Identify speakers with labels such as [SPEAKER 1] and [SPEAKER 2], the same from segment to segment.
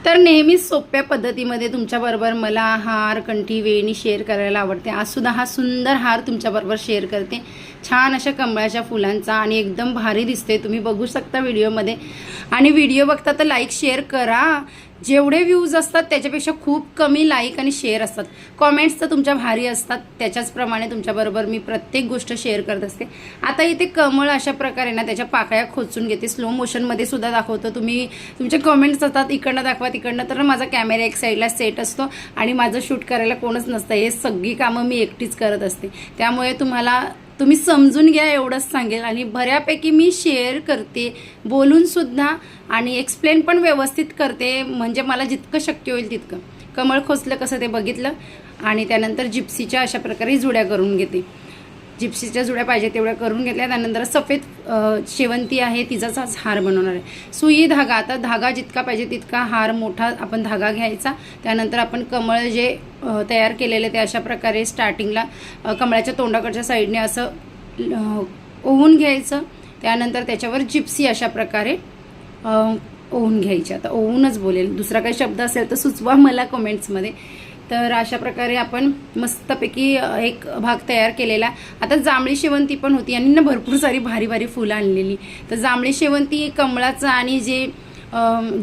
[SPEAKER 1] तर नेहमीच सोप्या पद्धतीमध्ये तुमच्याबरोबर मला हार, कंठी, वेणी शेअर करायला आवडते। आज सुद्धा हा सुंदर हार तुमच्याबरोबर शेअर करते, छान अशा कमळाच्या फुलांचा आणि एकदम भारी दिसते। तुम्ही बघू शकता व्हिडिओमध्ये, आणि व्हिडिओ बघता तर लाईक शेअर करा। जेवढे व्ह्यूज असतात त्याच्यापेक्षा खूप कमी लाईक आणि शेअर असतात। कॉमेंट्स तर तुमच्या भारी असतात, त्याच्याचप्रमाणे तुमच्याबरोबर मी प्रत्येक गोष्ट शेअर करत असते। आता इथे कमळ अशा प्रकारे ना त्याच्या पाकळ्या खोचून घेते, स्लो मोशनमध्ये सुद्धा दाखवतो। तुम्ही तुमचे कमेंट्स असतात इकडनं दाखवा तिकडनं, तर माझा कॅमेरा एक साईडला सेट असतो आणि माझं शूट करायला कोणच नसतं। हे सगळी कामं मी एकटीच करत असते, त्यामुळे तुम्ही समजून घ्या एवढंच सांगेल। आणि बऱ्यापैकी मी शेअर करते, बोलून सुद्धा आणि एक्सप्लेन पण व्यवस्थित करते, म्हणजे मला जितकं शक्य होईल तितकं। कमळ खोचलं कसं ते बघितलं, आणि त्यानंतर जिप्सीच्या अशा प्रकारे जुड्या करून घेते। जिप्सीच्या जुड्या पाहिजे तेवढ्या करून घेतल्या। त्यानंतर सफेद शेवंती आहे, तिचाच हार बनवणार आहे। सुई धागा, आता धागा जितका पाहिजे तितका हार मोठा आपण धागा घ्यायचा। त्यानंतर आपण कमळ जे तयार केलेले ते अशा प्रकारे स्टार्टिंगला कमळाच्या तोंडाकडच्या साईडने असं ओवून घ्यायचं। त्यानंतर त्याच्यावर जिप्सी अशा प्रकारे ओवून घ्यायची। आता ओवूनच बोलेल, दुसरा काही शब्द असेल तर सुचवा मला कमेंट्समध्ये। तर अशा प्रकारे आपण मस्तपैकी एक भाग तयार केलेला। आता जांभळी शेवंती पण होती आणि ना भरपूर सारी भारी भारी फुलं आणलेली। तर जांभळी शेवंती कमळाचं आणि जे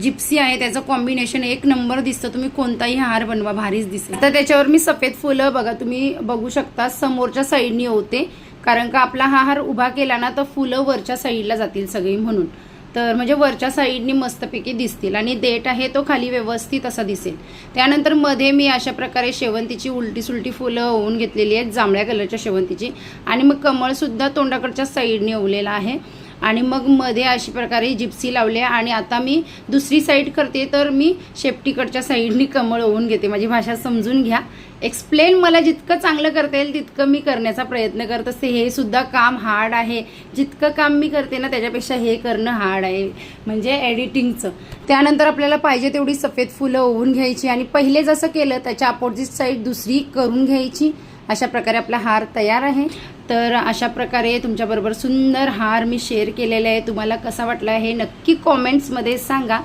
[SPEAKER 1] जिप्सी आहे त्याचं कॉम्बिनेशन एक नंबर दिसतं। तुम्ही कोणताही हार बनवा भारीच दिसेल। तर त्याच्यावर मी सफेद फुलं बघा, तुम्ही बघू शकता समोरच्या साईडनी होते, कारण का आपला हा हार उभा केला ना तर फुलं वरच्या साईडला जातील सगळी, म्हणून तर म्हणजे वरच्या साईडनी मस्तपैकी दिसतील आणि देठ आहे तो खाली व्यवस्थित असा दिसेल। त्यानंतर मध्ये मी अशा प्रकारे शेवंतीची उलटी सुलटी फुलं ओवून घेतलेली आहेत, जांभळ्या कलरच्या शेवंतीची, आणि मग कमळसुद्धा तोंडाकडच्या साईडने ओवलेला आहे। आणि मग मध्ये अशी प्रकारे जिप्सी लावली, आणि आता मी दुसरी साईड करते, तर मी शेपटीकडच्या साईडनी कमळ ओवून घेते। माझी भाषा समजून घ्या, एक्सप्लेन मला जितकं चांगलं करता येईल तितकं मी करण्याचा प्रयत्न करत असते। हे सुद्धा काम हार्ड आहे, जितकं काम मी करते ना त्याच्यापेक्षा हे करणं हार्ड आहे, म्हणजे एडिटिंगचं। त्यानंतर आपल्याला पाहिजे तेवढी सफेद फुलं ओवून घ्यायची आणि पहिले जसं केलं त्याच्या अपोजिट साईड दुसरी करून घ्यायची। अशा प्रकारे आपला हार तयार आहे। तर अशा प्रकारे तुमच्याबरोबर सुंदर हार मी शेअर केलेला आहे। तुम्हाला कसा वाटला हे नक्की कॉमेंट्समध्ये सांगा।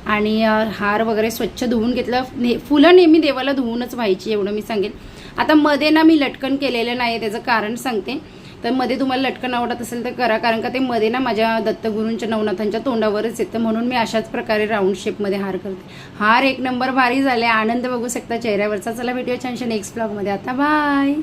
[SPEAKER 1] आणि हार वगैरे स्वच्छ धुवून घेतलं, फुलं नेहमी देवाला धुवूनच व्हायची एवढं मी सांगेन। आता मध्ये ना मी लटकन केलेलं नाही, त्याचं कारण सांगते। तर मध्ये तुम्हाला लटकन आवडत असेल तर करा, कारण का ते मध्ये ना माझ्या दत्तगुरूंच्या नवनाथांच्या तोंडावरच येतं, म्हणून मी अशाच प्रकारे राऊंड शेपमध्ये हार करते। हार एक नंबर भारी झाले, आनंद बघू शकता चेहऱ्यावरचा। चला भेटूया छानशा नेक्स्ट ब्लॉगमध्ये, आता बाय।